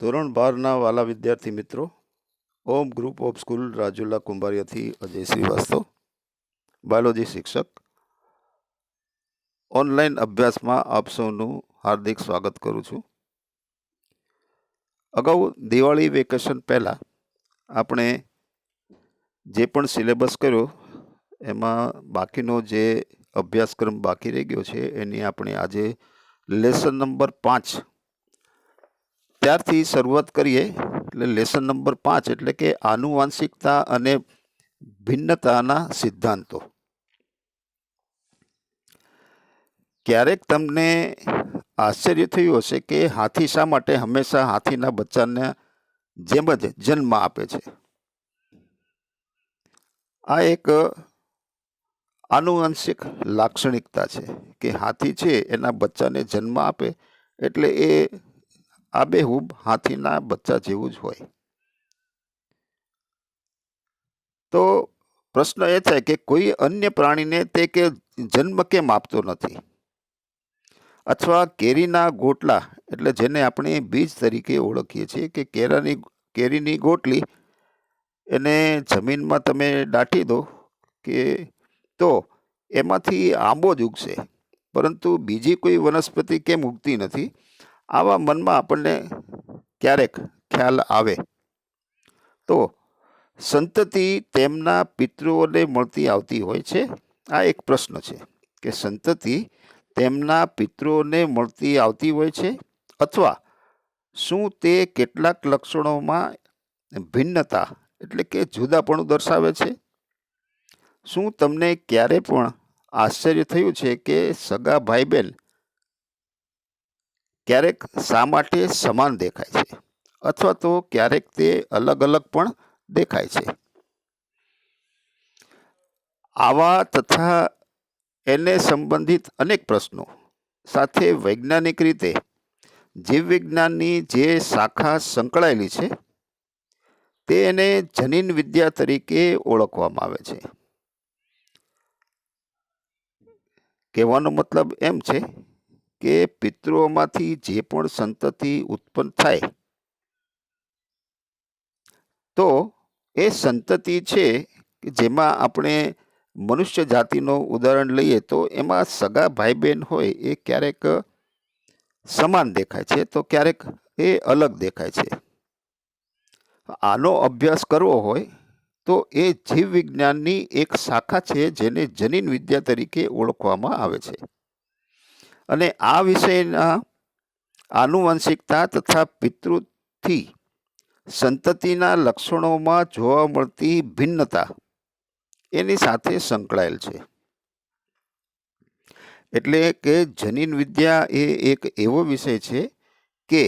ધોરણ 12ના વાલા વિદ્યાર્થી મિત્રો, Om group of school Rajula કુંભારિયાથી અજય શ્રીવાસ્તવ, બાયોલોજી શિક્ષક. ઓનલાઈન અભ્યાસમાં આપ સૌનું હાર્દિક સ્વાગત કરું છું. અગાઉ દિવાળી વેકેશન પહેલાં આપણે જે પણ સિલેબસ કર્યો એમાં બાકીનો જે અભ્યાસક્રમ બાકી રહી ગયો છે એની આપણે આજે લેસન નંબર 5 ત્યારથી શરૂઆત કરીએ. એટલે લેસન નંબર 5 એટલે કે આનુવાંશિકતા અને ભિન્નતાના સિદ્ધાંતો. ક્યારેક તમને આશ્ચર્ય થયું હશે કે હાથી શા માટે હંમેશા હાથીના બચ્ચાને જેમ જ જન્મ આપે છે. આ એક આનુવંશિક લાક્ષણિકતા છે કે હાથી છે એના બચ્ચાને જન્મ આપે એટલે એ આબેહૂબ હાથીના બચ્ચા જેવું જ હોય. તો પ્રશ્ન એ થાય કે કોઈ અન્ય પ્રાણીને તે કે જન્મ કેમ આપતો નથી, અથવા કેરીના ગોટલા એટલે જેને આપણે બીજ તરીકે ઓળખીએ છીએ કે કેરીની ગોટલી એને જમીનમાં તમે દાટી દો કે તો એમાંથી આંબો જ ઉગશે, પરંતુ બીજી કોઈ વનસ્પતિ કેમ ઉગતી નથી, આવા મનમાં આપણને ક્યારેક ખ્યાલ આવે. તો સંતતિ તેમના પિતૃઓને મળતી આવતી હોય છે. આ એક પ્રશ્ન છે કે સંતતિ તેમના પિતૃઓને મળતી આવતી હોય છે, અથવા શું તે કેટલાક લક્ષણોમાં ભિન્નતા એટલે કે જુદાપણું દર્શાવે છે. શું તમને ક્યારે પણ આશ્ચર્ય થયું છે કે સગા ભાઈ બહેન ક્યારેક શા માટે સમાન દેખાય છે, અથવા તો ક્યારેક તે અલગ અલગ પણ દેખાય છે. આવા તથા એને સંબંધિત અનેક પ્રશ્નો સાથે વૈજ્ઞાનિક રીતે જીવવિજ્ઞાનની જે શાખા સંકળાયેલી છે તે એને જનીન વિદ્યા તરીકે ઓળખવામાં આવે છે. કહેવાનો મતલબ એમ છે કે પિતૃઓમાંથી જે પણ સંતતિ ઉત્પન્ન થાય તો એ સંતતિ છે જેમાં આપણે મનુષ્ય જાતિનું ઉદાહરણ લઈએ તો એમાં સગા ભાઈ બહેન હોય એ ક્યારેક સમાન દેખાય છે તો ક્યારેક એ અલગ દેખાય છે. આનો અભ્યાસ કરવો હોય તો એ જીવ વિજ્ઞાનની એક શાખા છે જેને જનીન વિદ્યા તરીકે ઓળખવામાં આવે છે. અને આ વિષયના આનુવંશિકતા તથા પિતૃથી સંતતિના લક્ષણોમાં જોવા મળતી ભિન્નતા એની સાથે સંકળાયેલ છે. એટલે કે જનીન વિદ્યા એ એક એવો વિષય છે કે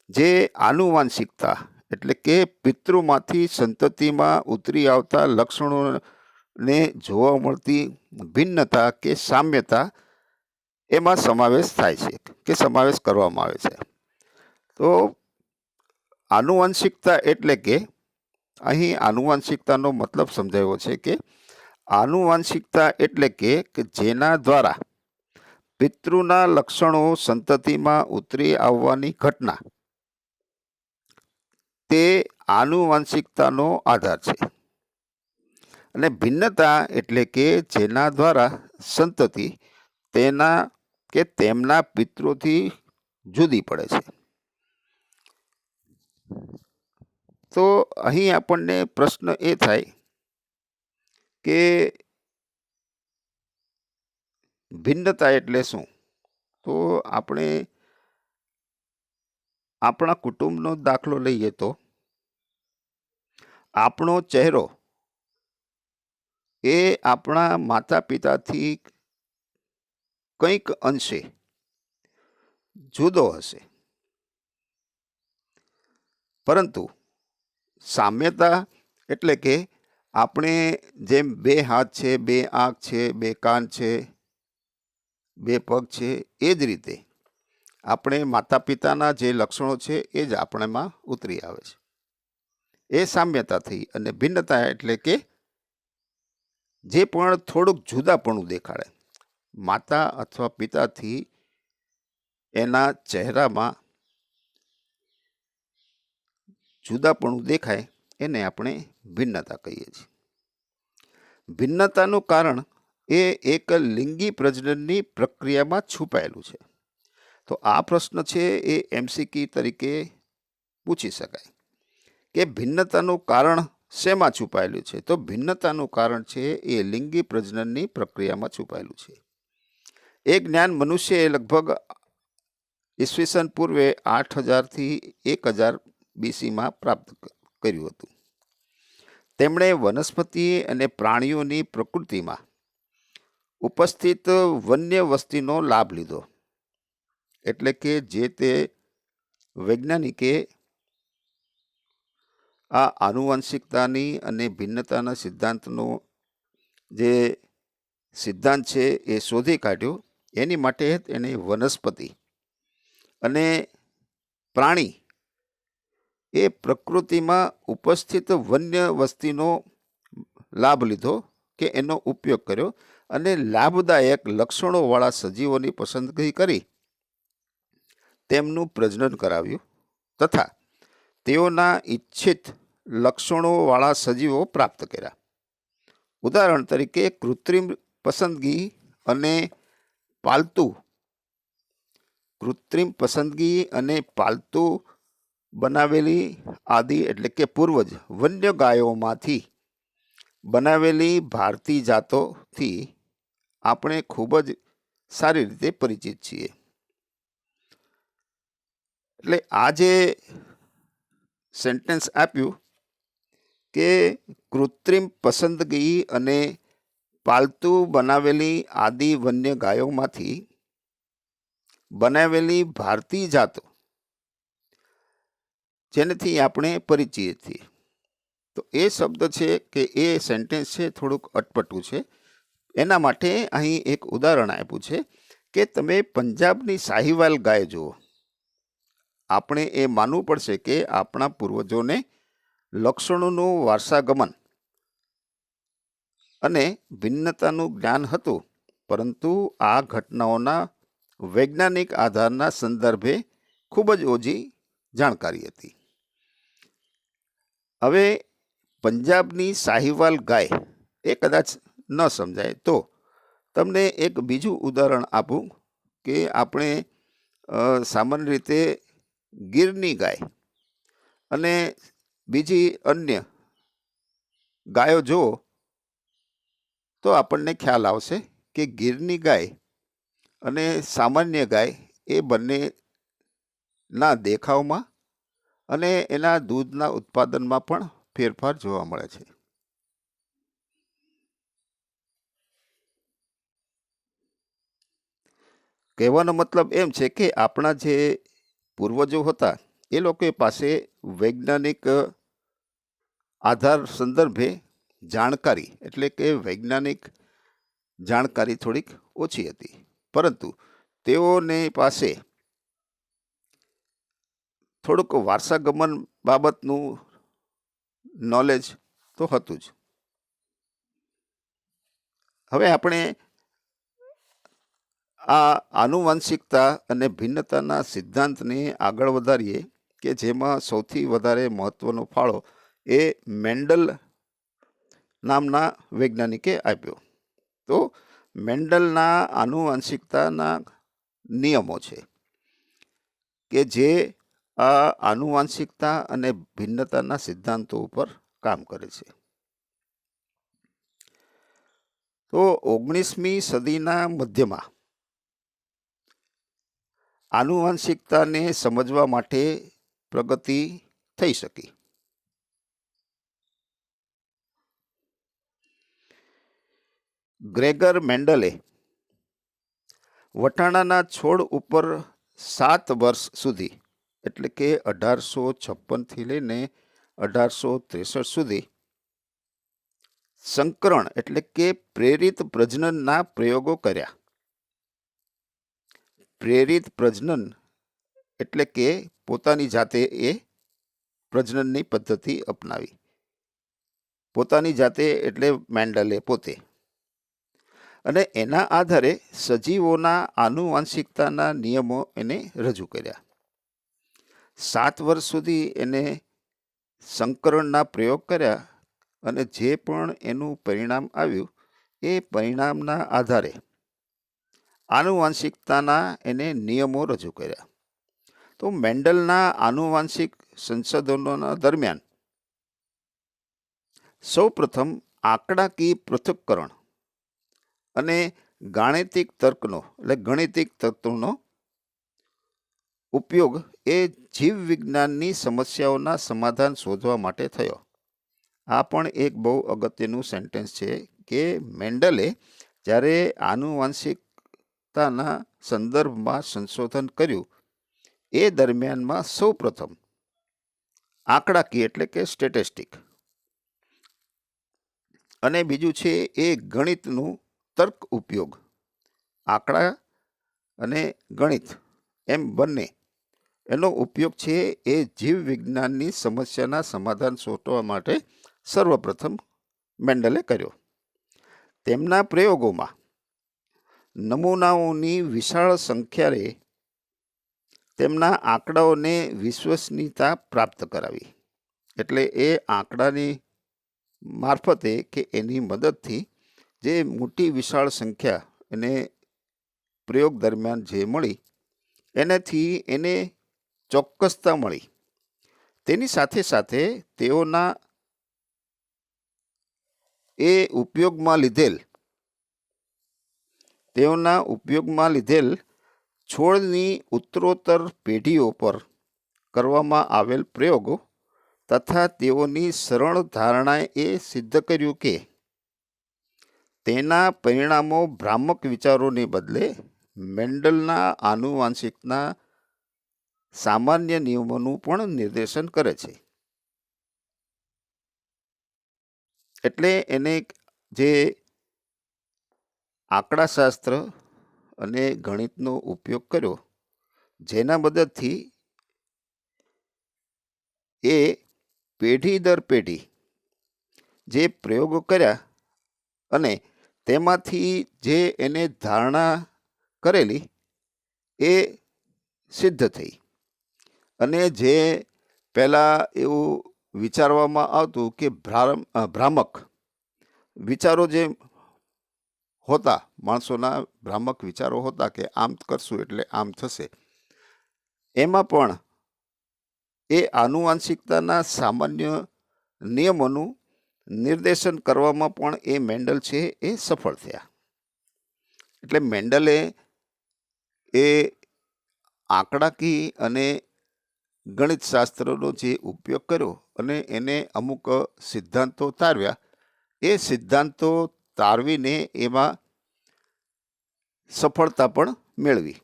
જે આનુવાંશિકતા એટલે કે પિતૃમાંથી સંતતિમાં ઉતરી આવતા લક્ષણોને જોવા મળતી ભિન્નતા કે સામ્યતા એમાં સમાવેશ થાય છે કે સમાવેશ કરવામાં આવે છે. તો આનુવંશિકતા એટલે કે અહીં આનુવંશિકતાનો મતલબ સમજાવ્યો છે કે આનુવંશિકતા એટલે કે જેના દ્વારા પિતૃના લક્ષણો સંતતિમાં ઉતરી આવવાની ઘટના તે આનુવંશિકતાનો આધાર છે. અને ભિન્નતા એટલે કે જેના દ્વારા સંતતિ તેના કે તેમના પિતૃથી જુદી પડે છે. તો અહીં આપણને પ્રશ્ન એ થાય કે ભિન્નતા એટલે શું. તો આપણે આપણા કુટુંબનો દાખલો લઈએ તો આપણો ચહેરો એ આપણા માતા પિતાથી કંઈક અંશે જુદો હશે, પરંતુ સામ્યતા એટલે કે આપણે જેમ બે હાથ છે, બે આંખ છે, બે કાન છે, બે પગ છે, એ જ રીતે આપણે માતા પિતાના જે લક્ષણો છે એ જ આપણેમાં ઉતરી આવે છે. એ સામ્યતા થઈ. અને ભિન્નતા એટલે કે જે પણ થોડુંક જુદાપણું દેખાડે, માતા અથવા પિતાથી એના ચહેરામાં જુદાપણું દેખાય એને આપણે ભિન્નતા કહીએ છીએ. ભિન્નતાનું કારણ એ એક લિંગી પ્રજનનની પ્રક્રિયામાં છુપાયેલું છે. તો આ પ્રશ્ન છે એ એમસીક્યુ તરીકે પૂછી શકાય કે ભિન્નતાનું કારણ શેમાં છુપાયેલું છે? તો ભિન્નતાનું કારણ છે એ લિંગી પ્રજનનની પ્રક્રિયામાં છુપાયેલું છે. એ જ્ઞાન મનુષ્યએ લગભગ ઈસવીસન પૂર્વે 8000 થી 1000 બીસીમાં પ્રાપ્ત કર્યું હતું. તેમણે વનસ્પતિ અને પ્રાણીઓની પ્રકૃતિમાં ઉપસ્થિત વન્ય વસ્તીનો લાભ લીધો. એટલે કે જે તે વૈજ્ઞાનિકે આ આનુવંશિકતાની અને ભિન્નતાના સિદ્ધાંતનો જે સિદ્ધાંત છે એ શોધી કાઢ્યો. એની માટે એણે વનસ્પતિ અને પ્રાણી એ પ્રકૃતિમાં ઉપસ્થિત વન્ય વસ્તીનો લાભ લીધો કે એનો ઉપયોગ કર્યો અને લાભદાયક લક્ષણોવાળા સજીવોની પસંદગી કરી તેમનું પ્રજનન કરાવ્યું તથા તેઓના ઈચ્છિત લક્ષણોવાળા સજીવો પ્રાપ્ત કર્યા. ઉદાહરણ તરીકે કૃત્રિમ પસંદગી અને પાલતુ બનાવેલી આદિ એટલે કે પૂર્વજ વન્ય ગાયોમાંથી બનાવેલી ભારતીય જાતોથી આપણે ખૂબ જ સારી રીતે પરિચિત છીએ. એટલે આ જે સેન્ટેન્સ આપ્યું કે કૃત્રિમ પસંદગી અને પાલતુ બનાવેલી આદિ વન્ય ગાયોમાંથી બનાવેલી ભારતીય જાતો જેનાથી આપણે પરિચિત છીએ. તો એ શબ્દ છે કે એ સેન્ટેન્સ છે થોડુંક અટપટું છે. એના માટે અહીં એક ઉદાહરણ આપ્યું છે કે તમે પંજાબની સાહીવાલ ગાય જુઓ. આપણે એ માનવું પડશે કે આપણા પૂર્વજોને લક્ષણોનું વારસાગમન અને ભિન્નતાનું જ્ઞાન હતું, પરંતુ આ ઘટનાઓના વૈજ્ઞાનિક આધારના સંદર્ભે ખૂબ જ ઓછી જાણકારી હતી. હવે પંજાબની સાહીવાલ ગાય એ કદાચ ન સમજાય તો તમને એક બીજું ઉદાહરણ આપું કે આપણે સામાન્ય રીતે ગીરની ગાય અને બીજી અન્ય ગાયો જુઓ તો આપણને ખ્યાલ આવશે કે ગીરની ગાય અને સામાન્ય ગાય એ બંનેના દેખાવમાં અને એના દૂધના ઉત્પાદનમાં પણ ફેરફાર જોવા મળે છે. કહેવાનો મતલબ એમ છે કે આપણા જે પૂર્વજો હતા એ લોકો પાસે વૈજ્ઞાનિક આધાર સંદર્ભે જાણકારી એટલે કે વૈજ્ઞાનિક જાણકારી થોડીક ઓછી હતી, પરંતુ તેઓને પાસે થોડુંક વારસાગમન બાબતનું નોલેજ તો હતું જ. હવે આપણે આ આનુવંશિકતા અને ભિન્નતાના સિદ્ધાંતને આગળ વધારીએ કે જેમાં સૌથી વધારે મહત્વનો ફાળો એ મેન્ડલ નામના વૈજ્ઞાનિકે આપ્યો. તો મેન્ડલના આનુવંશિકતાના નિયમો છે કે જે આ આનુવંશિકતા અને ભિન્નતાના સિદ્ધાંતો ઉપર કામ કરે છે. તો 19મી સદીના મધ્યમાં આનુવંશિકતાને સમજવા માટે પ્રગતિ થઈ શકી. ગ્રેગર મેન્ડલે વટાણાના છોડ ઉપર 7 વર્ષ સુધી એટલે કે 1856 થી લઈને 1863 સુધી સંકરણ એટલે કે પ્રેરિત પ્રજનનના પ્રયોગો કર્યા. પ્રેરિત પ્રજનન એટલે કે પોતાની જાતે એ પ્રજનનની પદ્ધતિ અપનાવી. પોતાની જાતે એટલે મેન્ડલે પોતે. અને એના આધારે સજીવોના આનુવંશિકતાના નિયમો એને રજૂ કર્યા. 7 વર્ષ સુધી એને સંકરણના પ્રયોગ કર્યા અને જે પણ એનું પરિણામ આવ્યું એ પરિણામના આધારે આનુવાંશિકતાના એને નિયમો રજૂ કર્યા. તો મેન્ડલના આનુવાંશિક સંશોધનોના દરમિયાન સૌપ્રથમ આંકડાકીય પૃથક્કરણ અને ગાણિતિક તર્કનો એટલે ગણિતિક તત્વનો ઉપયોગ એ જીવવિજ્ઞાનની સમસ્યાઓના સમાધાન શોધવા માટે થયો. આ પણ એક બહુ અગત્યનું સેન્ટેન્સ છે કે મેન્ડલે જ્યારે આનુવાંશિકતાના સંદર્ભમાં સંશોધન કર્યું એ દરમિયાનમાં સૌપ્રથમ આંકડાકીય એટલે કે સ્ટેટિસ્ટિક અને બીજું છે એ ગણિતનું તર્ક ઉપયોગ, આંકડા અને ગણિત એમ બંને એનો ઉપયોગ છે એ જીવવિજ્ઞાનની સમસ્યાના સમાધાન શોધવા માટે સર્વપ્રથમ મેન્ડલે કર્યો. તેમના પ્રયોગોમાં નમૂનાઓની વિશાળ સંખ્યાએ તેમના આંકડાઓને વિશ્વસનીયતા પ્રાપ્ત કરાવી. એટલે એ આંકડાની મારફતે કે એની મદદથી જે મોટી વિશાળ સંખ્યા એને પ્રયોગ દરમિયાન જે મળી એનાથી એને ચોક્કસતા મળી. તેની સાથે સાથે તેઓના ઉપયોગમાં લીધેલ છોડની ઉત્તરોત્તર પેઢીઓ પર કરવામાં આવેલ પ્રયોગો તથા તેઓની સરળ ધારણાએ એ સિદ્ધ કર્યું કે તેના પરિણામો ભ્રામક વિચારોને બદલે મેન્ડલના આનુવાંશિકના સામાન્ય નિયમોનું પણ નિર્દેશન કરે છે. એટલે એને જે આંકડાશાસ્ત્ર અને ગણિતનો ઉપયોગ કર્યો જેના મદદથી એ પેઢી દર પેઢી જે પ્રયોગો કર્યા અને તેમાંથી જે એને ધારણા કરેલી એ સિદ્ધ થઈ. અને જે પહેલાં એવું વિચારવામાં આવતું કે ભ્રામક વિચારો જે હોતા, માણસોના ભ્રામક વિચારો હોતા કે આમ કરશું એટલે આમ થશે, એમાં પણ એ આનુવાંશિકતાના સામાન્ય નિયમોનું નિર્દેશન કરવામાં પણ એ મેન્ડલ છે એ સફળ થયા. એટલે મેન્ડલે એ આંકડાકીય અને ગણિતશાસ્ત્રનો જે ઉપયોગ કર્યો અને એને અમુક સિદ્ધાંતો તારવ્યા, એ સિદ્ધાંતો તારવીને એમાં સફળતા પણ મેળવી.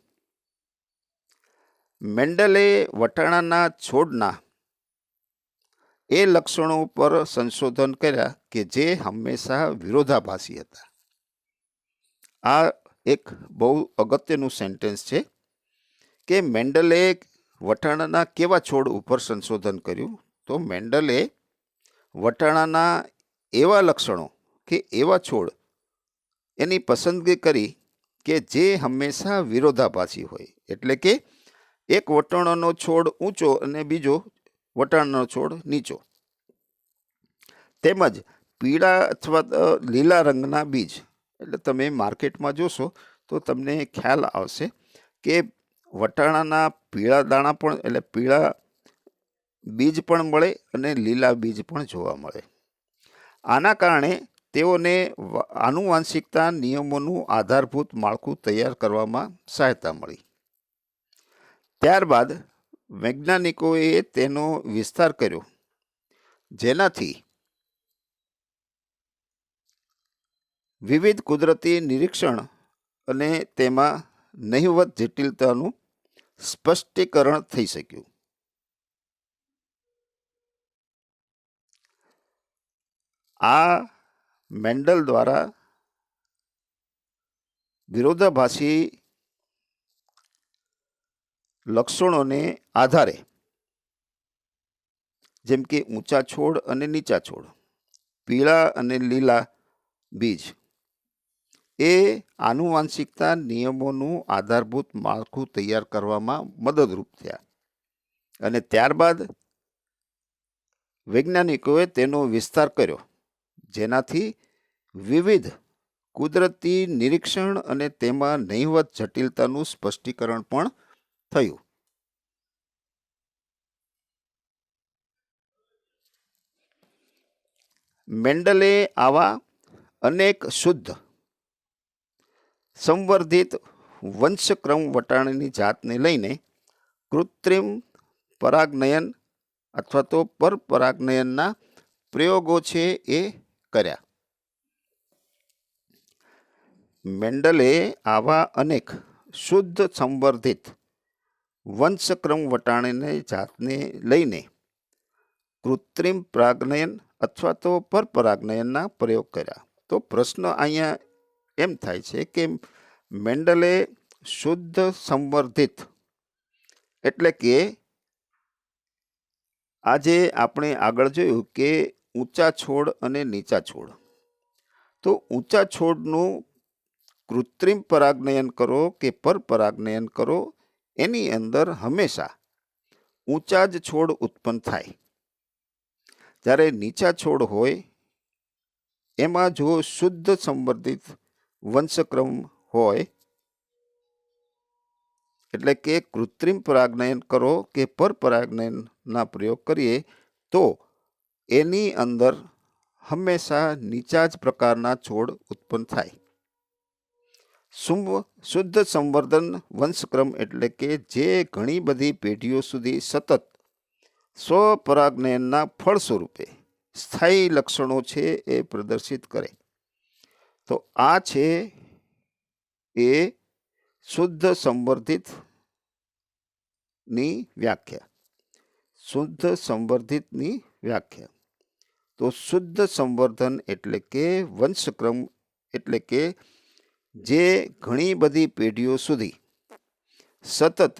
મેન્ડલે વટાણાના છોડના એ લક્ષણો પર સંશોધન કર્યા કે જે હંમેશા વિરોધાભાસી હતા. આ એક બહુ અગત્યનું સેન્ટેન્સ છે કે મેન્ડલે વટાણાના કેવા છોડ ઉપર સંશોધન કર્યું. તો મેન્ડલે વટાણાના એવા લક્ષણો કે એવા છોડ એની પસંદગી કરી કે જે હંમેશા વિરોધાભાસી હોય. એટલે કે એક વટાણાનો છોડ ઊંચો અને બીજો વટાણાનો છોડ નીચો, તેમજ પીળા અથવા લીલા રંગના બીજ. એટલે તમે માર્કેટમાં જોશો તો તમને ખ્યાલ આવશે કે વટાણાના પીળા દાણા પણ એટલે પીળા બીજ પણ મળે અને લીલા બીજ પણ જોવા મળે. આના કારણે તેઓને આનુવાંશિકતા નિયમોનું આધારભૂત માળખું તૈયાર કરવામાં સહાયતા મળી. ત્યારબાદ વૈજ્ઞાનિકોએ તેનો વિસ્તાર કર્યો, જેનાથી વિવિધ કુદરતી નિરીક્ષણ અને તેમાં નહિવત જટિલતાનું સ્પષ્ટીકરણ થઈ શક્યું. આ મેન્ડલ દ્વારા વિરોધાભાસી લક્ષણોને આધારે જેમ કે ઊંચા છોડ અને નીચા છોડ, પીળા અને લીલા બીજ એ આનુવાંશિકતા નિયમોનું આધારભૂત માળખું તૈયાર કરવામાં મદદરૂપ થયા. અને ત્યારબાદ વૈજ્ઞાનિકોએ તેનો વિસ્તાર કર્યો, જેનાથી વિવિધ કુદરતી નિરીક્ષણ અને તેમાં નહિવત જટિલતાનું સ્પષ્ટીકરણ પણ થયું. મેન્ડલે આવા અનેક શુદ્ધ સંવર્ધિત વંશક્રમ વટાણાની જાતને લઈને કૃત્રિમ પરાગનયન અથવા તો પરપરાગનયનના પ્રયોગો છે એ કર્યા. મેન્ડલે આવા અનેક શુદ્ધ સંવર્ધિત વંશક્રમ વટાણાની જાતને લઈને કૃત્રિમ પરાગનયન અથવા તો પરપરાગનયનના પ્રયોગ કર્યા. તો પ્રશ્ન અહીંયા એમ થાય છે કે મેન્ડલે શુદ્ધ સંવર્ધિત એટલે કે આજે આપણે આગળ જોયું કે ઊંચા છોડ અને નીચા છોડ. તો ઊંચા છોડનું કૃત્રિમ પરાગનયન કરો કે પરપરાગનયન કરો, એની અંદર હંમેશા ઊંચા જ છોડ ઉત્પન્ન થાય. જ્યારે નીચા છોડ હોય એમાં જો શુદ્ધ સંવર્ધિત વંશક્રમ હોય, એટલે કે કૃત્રિમ પરાગનયન કરો કે પરપરાગનયનના પ્રયોગ કરીએ તો એની અંદર હંમેશા નીચા જ પ્રકારના છોડ ઉત્પન્ન થાય. શુદ્ધ સંવર્ધન વંશક્રમ એટલે કે જે ઘણી બધી પેઢીઓ સુધી સતત સ્વપરાગનયનના ફળ સ્વરૂપે સ્થાયી લક્ષણો છે એ પ્રદર્શિત કરે. તો આ છે એ શુદ્ધ સંવર્ધિત ની વ્યાખ્યા. શુદ્ધ સંવર્ધિતની વ્યાખ્યા. તો શુદ્ધ સંવર્ધન એટલે કે વંશક્રમ એટલે કે જે ઘણી બધી પેઢીઓ સુધી સતત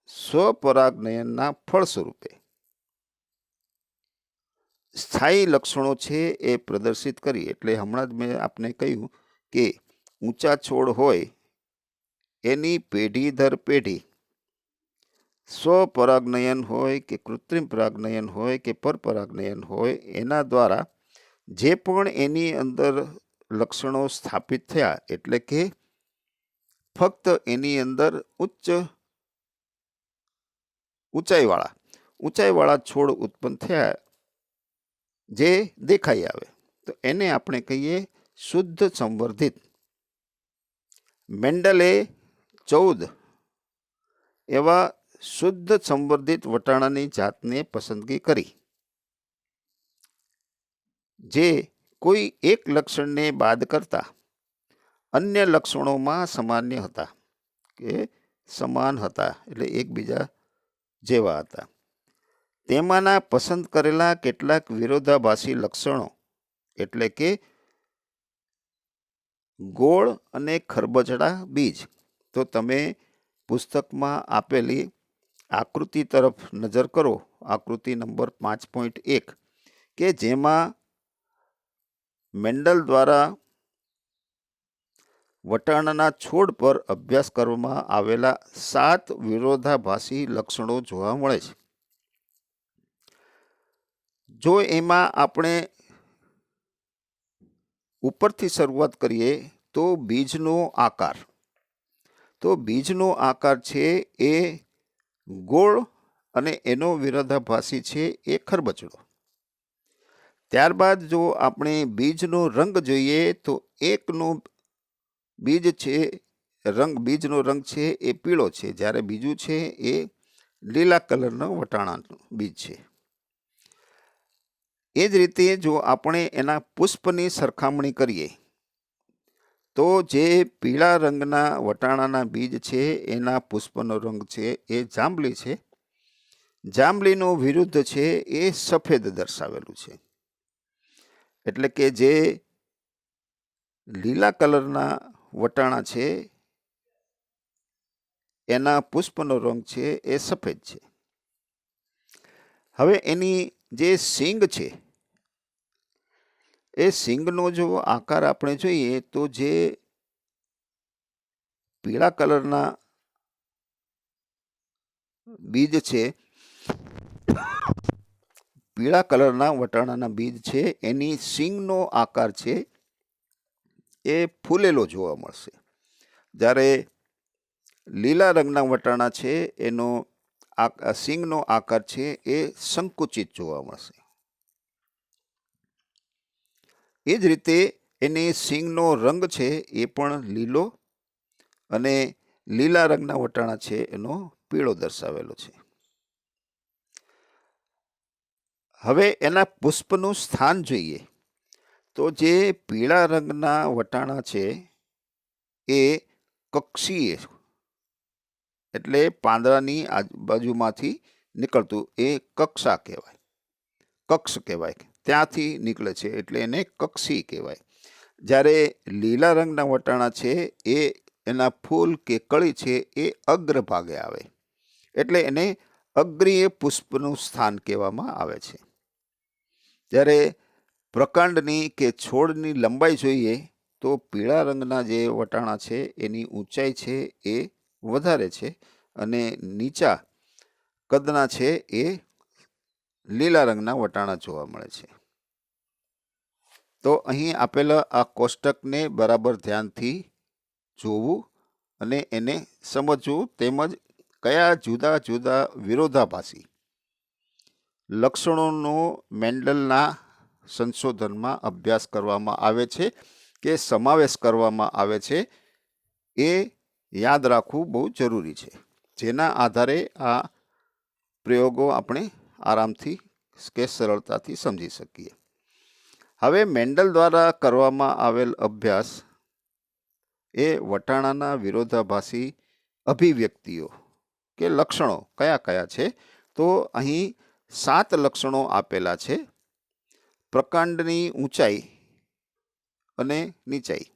સ્વપરાગનયનના ફળ સ્વરૂપે સ્થાયી લક્ષણો છે એ પ્રદર્શિત કરી. એટલે હમણાં જ મેં આપને કહ્યું કે ઊંચા છોડ હોય એની પેઢી દર પેઢી સ્વપરાગનયન હોય કે કૃત્રિમ પરાગનયન હોય કે પરપરાગનયન હોય, એના દ્વારા જે પણ એની અંદર લક્ષણો સ્થાપિત થયા, એટલે કે ફક્ત એની અંદર ઊંચાઈવાળા છોડ ઉત્પન્ન થયા જે દેખાઈ આવે, તો એને આપણે કહીએ શુદ્ધ સંવર્ધિત. મેન્ડલે 14 એવા શુદ્ધ સંવર્ધિત વટાણાની જાતને પસંદગી કરી, જે કોઈ એક લક્ષણને બાદ કરતા અન્ય લક્ષણોમાં સામાન્ય હતા કે સમાન હતા, એટલે એકબીજા જેવા હતા. તેમાંના પસંદ કરેલા કેટલાક વિરોધાભાસી લક્ષણો એટલે કે ગોળ અને ખરબચડા બીજ. તો તમે પુસ્તકમાં આપેલી આકૃતિ તરફ નજર કરો, આકૃતિ નંબર 5.1, કે જેમાં મેન્ડલ દ્વારા વટાણાના છોડ પર અભ્યાસ કરવામાં આવેલા 7 વિરોધાભાસી લક્ષણો જોવા મળે છે. જો એમાં આપણે ઉપરથી શરૂઆત કરીએ તો બીજનો આકાર. તો બીજનો આકાર છે એ ગોળ અને એનો વિરોધાભાસી છે એ ખરબચડો. ત્યારબાદ જો આપણે બીજનો રંગ જોઈએ તો એકનો બીજ છે બીજનો રંગ છે એ પીળો છે, જ્યારે બીજું છે એ લીલા કલરનો વટાણાનું બીજ છે. એ જ રીતે જો આપણે એના પુષ્પની સરખામણી કરીએ તો જે પીળા રંગના વટાણાના બીજ છે એના પુષ્પનો રંગ છે એ જાંબલી છે. જાંબલીનો વિરુદ્ધ છે એ સફેદ દર્શાવેલું છે. એટલે કે જે લીલા કલરના વટાણા છે એના પુષ્પનો રંગ છે એ સફેદ છે. હવે એની જે શીંગ છે એ શીંગનો જો આકાર આપણે જોઈએ તો જે પીળા કલરના બીજ છે પીળા કલરના વટાણાના બીજ છે એની સિંગનો આકાર છે એ ફૂલેલો જોવા મળશે, જ્યારે લીલા રંગના વટાણા છે એનો સિંગનો આકાર છે એ સંકુચિત જોવા મળશે. એ જ રીતે એની સિંગનો રંગ છે એ પણ લીલો અને લીલા રંગના વટાણા છે એનો પીળો દર્શાવેલો છે. હવે એના પુષ્પનું સ્થાન જોઈએ તો જે પીળા રંગના વટાણા છે એ કક્ષીય એટલે પાંદડાની આજુબાજુમાંથી નીકળતું એ કક્ષા કહેવાય, કક્ષ કહેવાય, ત્યાંથી નીકળે છે એટલે એને કક્ષી કહેવાય. જ્યારે લીલા રંગના વટાણા છે એ એના ફૂલ કે કળી છે એ અગ્રભાગે આવે એટલે એને અગ્રીય પુષ્પનું સ્થાન કહેવામાં આવે છે. જ્યારે પ્રકાંડની કે છોડની લંબાઈ જોઈએ તો પીળા રંગના જે વટાણા છે એની ઊંચાઈ છે એ વધારે છે અને નીચા કદના છે એ લીલા રંગના વટાણા જોવા મળે છે. તો અહીં આપેલા આ કોષ્ટકને બરાબર ધ્યાનથી જોવું અને એને સમજવું, તેમજ કયા જુદા જુદા વિરોધાભાસી લક્ષણોનો મેન્ડલના સંશોધનમાં અભ્યાસ કરવામાં આવે છે કે સમાવેશ કરવામાં આવે છે એ યાદ રાખવું બહુ જરૂરી છે, જેના આધારે આ પ્રયોગો આપણે આરામથી કે સરળતાથી સમજી શકીએ. હવે મેન્ડલ દ્વારા કરવામાં આવેલ અભ્યાસ એ વટાણાના વિરોધાભાસી અભિવ્યક્તિઓ કે લક્ષણો કયા કયા છે તો અહીં 7 લક્ષણો આપેલા છે. પ્રકાંડની ઊંચાઈ અને નીચાઈ,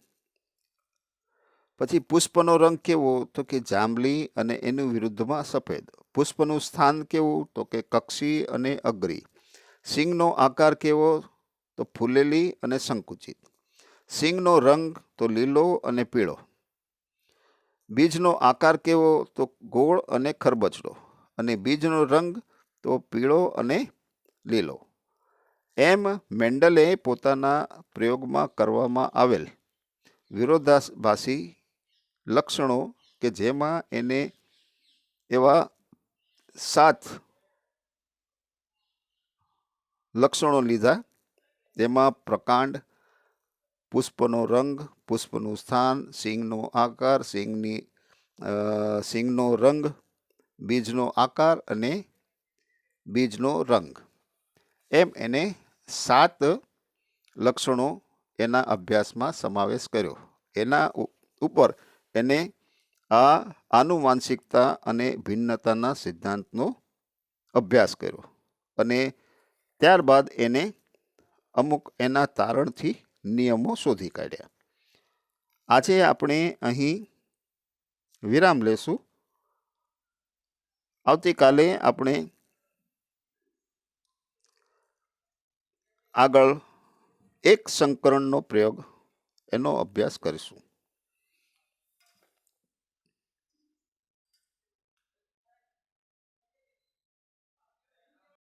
પછી પુષ્પનો રંગ કેવો તો કે જાંબલી અને એનું વિરુદ્ધમાં સફેદ, પુષ્પનું સ્થાન કેવું તો કે કક્ષી અને અગ્રી, સિંગનો આકાર કેવો તો ફૂલેલી અને સંકુચિત, સિંગનો રંગ તો લીલો અને પીળો, બીજનો આકાર કેવો તો ગોળ અને ખરબચડો અને બીજનો રંગ તો પીળો અને લીલો. એમ મેન્ડલે પોતાના પ્રયોગમાં કરવામાં આવેલ વિરોધાભાસી લક્ષણો કે જેમાં એને એવા 7 લક્ષણો લીધા, જેમાં પ્રકાંડ, પુષ્પનો રંગ, પુષ્પનું સ્થાન, સિંગનો આકાર, સિંગનો રંગ, બીજનો આકાર અને બીજનો રંગ, એમ એને 7 લક્ષણો એના અભ્યાસમાં સમાવેશ કર્યો. એના ઉપર એને આ આનુવાંશિકતા અને ભિન્નતાના સિદ્ધાંતનો અભ્યાસ કર્યો અને ત્યારબાદ એને અમુક એના તારણથી નિયમો શોધી કાઢ્યા. આજે આપણે અહીં વિરામ લેશું. આવતીકાલે આપણે આગળ એક સંકરણનો પ્રયોગ એનો અભ્યાસ કરીશું.